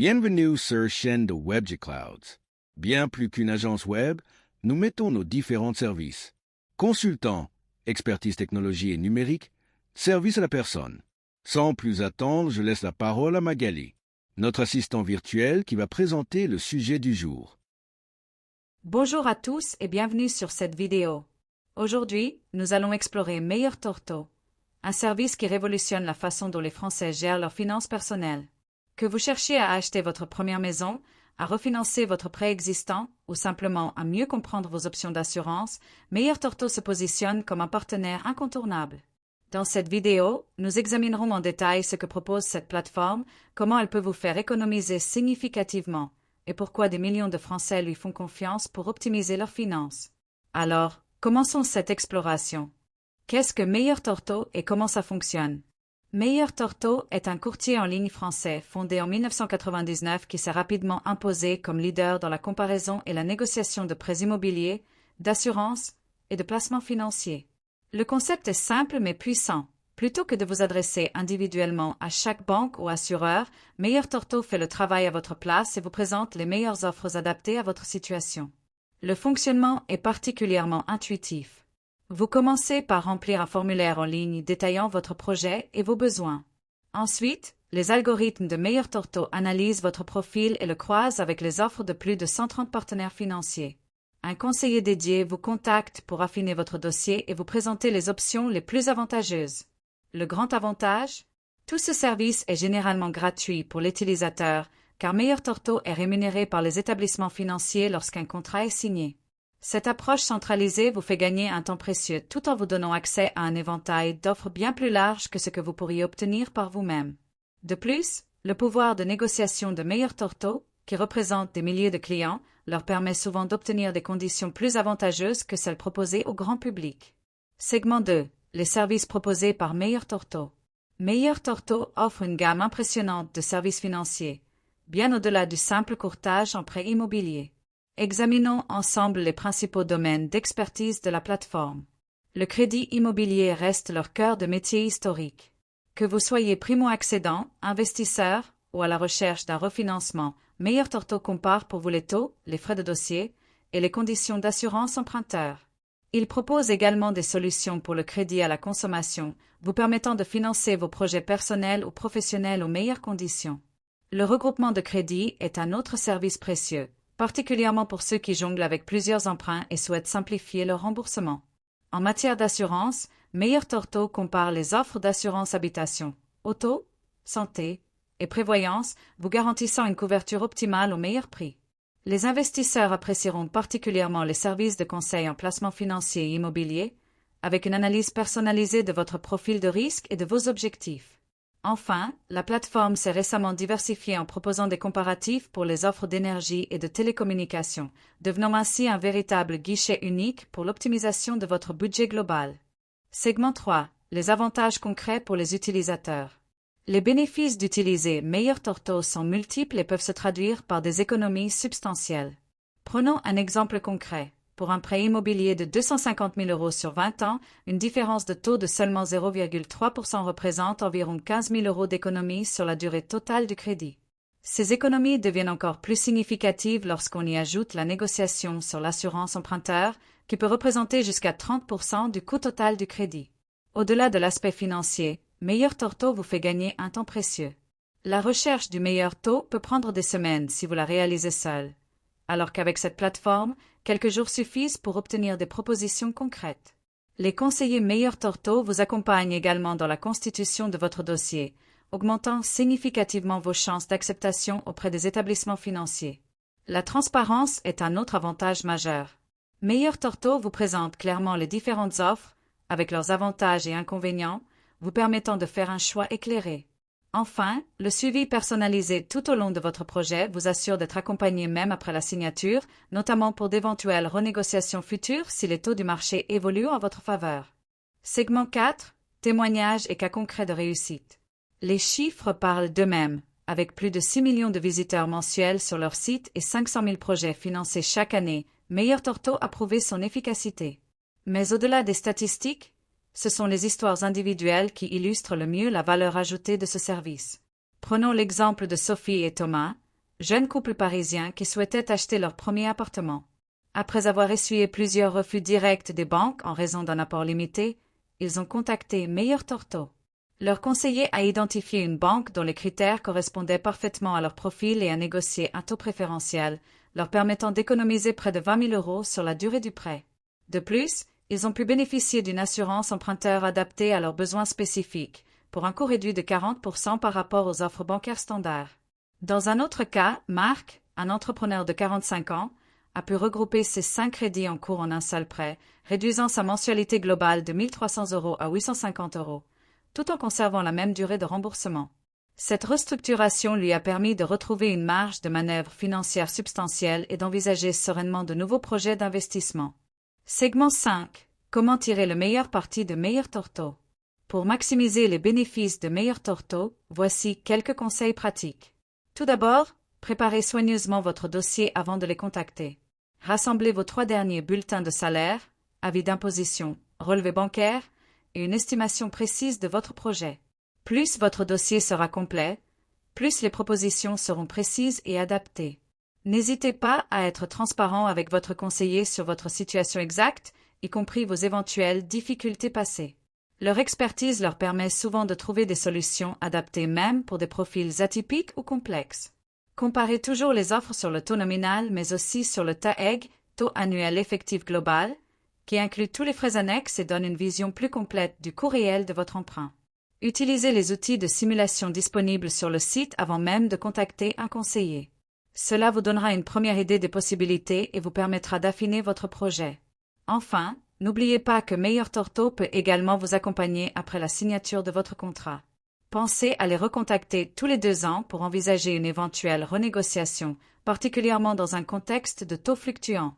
Bienvenue sur chaîne de WebGClouds. Bien plus qu'une agence web, nous mettons nos différents services. Consultant, expertise technologie et numérique, service à la personne. Sans plus attendre, je laisse la parole à Magali, notre assistant virtuel qui va présenter le sujet du jour. Bonjour à tous et bienvenue sur cette vidéo. Aujourd'hui, nous allons explorer Meilleur Torto, un service qui révolutionne la façon dont les Français gèrent leurs finances personnelles. Que vous cherchiez à acheter votre première maison, à refinancer votre prêt existant ou simplement à mieux comprendre vos options d'assurance, Meilleur Torto se positionne comme un partenaire incontournable. Dans cette vidéo, nous examinerons en détail ce que propose cette plateforme, comment elle peut vous faire économiser significativement et pourquoi des millions de Français lui font confiance pour optimiser leurs finances. Alors, commençons cette exploration. Qu'est-ce que Meilleur Torto et comment ça fonctionne? Meilleur Torto est un courtier en ligne français fondé en 1999 qui s'est rapidement imposé comme leader dans la comparaison et la négociation de prêts immobiliers, d'assurances et de placements financiers. Le concept est simple mais puissant. Plutôt que de vous adresser individuellement à chaque banque ou assureur, Meilleur Torto fait le travail à votre place et vous présente les meilleures offres adaptées à votre situation. Le fonctionnement est particulièrement intuitif. Vous commencez par remplir un formulaire en ligne détaillant votre projet et vos besoins. Ensuite, les algorithmes de Meilleur Torto analysent votre profil et le croisent avec les offres de plus de 130 partenaires financiers. Un conseiller dédié vous contacte pour affiner votre dossier et vous présenter les options les plus avantageuses. Le grand avantage? Tout ce service est généralement gratuit pour l'utilisateur, car Meilleur Torto est rémunéré par les établissements financiers lorsqu'un contrat est signé. Cette approche centralisée vous fait gagner un temps précieux tout en vous donnant accès à un éventail d'offres bien plus large que ce que vous pourriez obtenir par vous-même. De plus, le pouvoir de négociation de Meilleur Torto, qui représente des milliers de clients, leur permet souvent d'obtenir des conditions plus avantageuses que celles proposées au grand public. Segment 2. Les services proposés par Meilleur Torto. Meilleur Torto offre une gamme impressionnante de services financiers, bien au-delà du simple courtage en prêt immobilier. Examinons ensemble les principaux domaines d'expertise de la plateforme. Le crédit immobilier reste leur cœur de métier historique. Que vous soyez primo-accédant, investisseur ou à la recherche d'un refinancement, Meilleur Torto compare pour vous les taux, les frais de dossier et les conditions d'assurance emprunteur. Il propose également des solutions pour le crédit à la consommation, vous permettant de financer vos projets personnels ou professionnels aux meilleures conditions. Le regroupement de crédit est un autre service précieux, particulièrement pour ceux qui jonglent avec plusieurs emprunts et souhaitent simplifier leur remboursement. En matière d'assurance, Meilleur Torto compare les offres d'assurance habitation, auto, santé et prévoyance, vous garantissant une couverture optimale au meilleur prix. Les investisseurs apprécieront particulièrement les services de conseil en placement financier et immobilier, avec une analyse personnalisée de votre profil de risque et de vos objectifs. Enfin, la plateforme s'est récemment diversifiée en proposant des comparatifs pour les offres d'énergie et de télécommunications, devenant ainsi un véritable guichet unique pour l'optimisation de votre budget global. Segment 3. Les avantages concrets pour les utilisateurs. Les bénéfices d'utiliser Meilleur Torto sont multiples et peuvent se traduire par des économies substantielles. Prenons un exemple concret. Pour un prêt immobilier de 250 000 € sur 20 ans, une différence de taux de seulement 0,3% représente environ 15 000 € d'économies sur la durée totale du crédit. Ces économies deviennent encore plus significatives lorsqu'on y ajoute la négociation sur l'assurance emprunteur, qui peut représenter jusqu'à 30% du coût total du crédit. Au-delà de l'aspect financier, Meilleur Torto vous fait gagner un temps précieux. La recherche du meilleur taux peut prendre des semaines si vous la réalisez seul, alors qu'avec cette plateforme, quelques jours suffisent pour obtenir des propositions concrètes. Les conseillers Meilleur Torto vous accompagnent également dans la constitution de votre dossier, augmentant significativement vos chances d'acceptation auprès des établissements financiers. La transparence est un autre avantage majeur. Meilleur Torto vous présente clairement les différentes offres, avec leurs avantages et inconvénients, vous permettant de faire un choix éclairé. Enfin, le suivi personnalisé tout au long de votre projet vous assure d'être accompagné même après la signature, notamment pour d'éventuelles renégociations futures si les taux du marché évoluent en votre faveur. Segment 4. Témoignages et cas concrets de réussite. Les chiffres parlent d'eux-mêmes, avec plus de 6 millions de visiteurs mensuels sur leur site et 500 000 projets financés chaque année, Meilleur Torto a prouvé son efficacité. Mais au-delà des statistiques, ce sont les histoires individuelles qui illustrent le mieux la valeur ajoutée de ce service. Prenons l'exemple de Sophie et Thomas, jeune couple parisien qui souhaitait acheter leur premier appartement. Après avoir essuyé plusieurs refus directs des banques en raison d'un apport limité, ils ont contacté Meilleur Torto. Leur conseiller a identifié une banque dont les critères correspondaient parfaitement à leur profil et a négocié un taux préférentiel, leur permettant d'économiser près de 20 000 € sur la durée du prêt. De plus, ils ont pu bénéficier d'une assurance emprunteur adaptée à leurs besoins spécifiques, pour un coût réduit de 40% par rapport aux offres bancaires standards. Dans un autre cas, Marc, un entrepreneur de 45 ans, a pu regrouper ses 5 crédits en cours en un seul prêt, réduisant sa mensualité globale de 1 300 € à 850 €, tout en conservant la même durée de remboursement. Cette restructuration lui a permis de retrouver une marge de manœuvre financière substantielle et d'envisager sereinement de nouveaux projets d'investissement. Segment 5. Comment tirer le meilleur parti de Meilleur Torto? Pour maximiser les bénéfices de Meilleur Torto, voici quelques conseils pratiques. Tout d'abord, préparez soigneusement votre dossier avant de les contacter. Rassemblez vos 3 derniers bulletins de salaire, avis d'imposition, relevé bancaire et une estimation précise de votre projet. Plus votre dossier sera complet, plus les propositions seront précises et adaptées. N'hésitez pas à être transparent avec votre conseiller sur votre situation exacte, y compris vos éventuelles difficultés passées. Leur expertise leur permet souvent de trouver des solutions adaptées même pour des profils atypiques ou complexes. Comparez toujours les offres sur le taux nominal mais aussi sur le TAEG, taux annuel effectif global, qui inclut tous les frais annexes et donne une vision plus complète du coût réel de votre emprunt. Utilisez les outils de simulation disponibles sur le site avant même de contacter un conseiller. Cela vous donnera une première idée des possibilités et vous permettra d'affiner votre projet. Enfin, n'oubliez pas que Meilleur Torto peut également vous accompagner après la signature de votre contrat. Pensez à les recontacter tous les 2 ans pour envisager une éventuelle renégociation, particulièrement dans un contexte de taux fluctuants.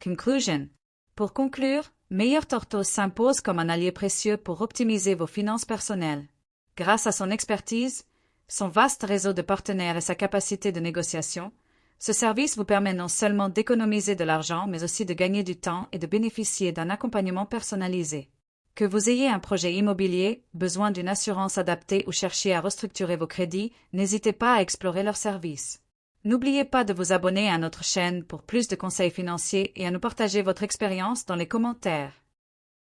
Conclusion. Pour conclure, Meilleur Torto s'impose comme un allié précieux pour optimiser vos finances personnelles. Grâce à son expertise, son vaste réseau de partenaires et sa capacité de négociation, ce service vous permet non seulement d'économiser de l'argent, mais aussi de gagner du temps et de bénéficier d'un accompagnement personnalisé. Que vous ayez un projet immobilier, besoin d'une assurance adaptée ou cherchiez à restructurer vos crédits, n'hésitez pas à explorer leurs services. N'oubliez pas de vous abonner à notre chaîne pour plus de conseils financiers et à nous partager votre expérience dans les commentaires.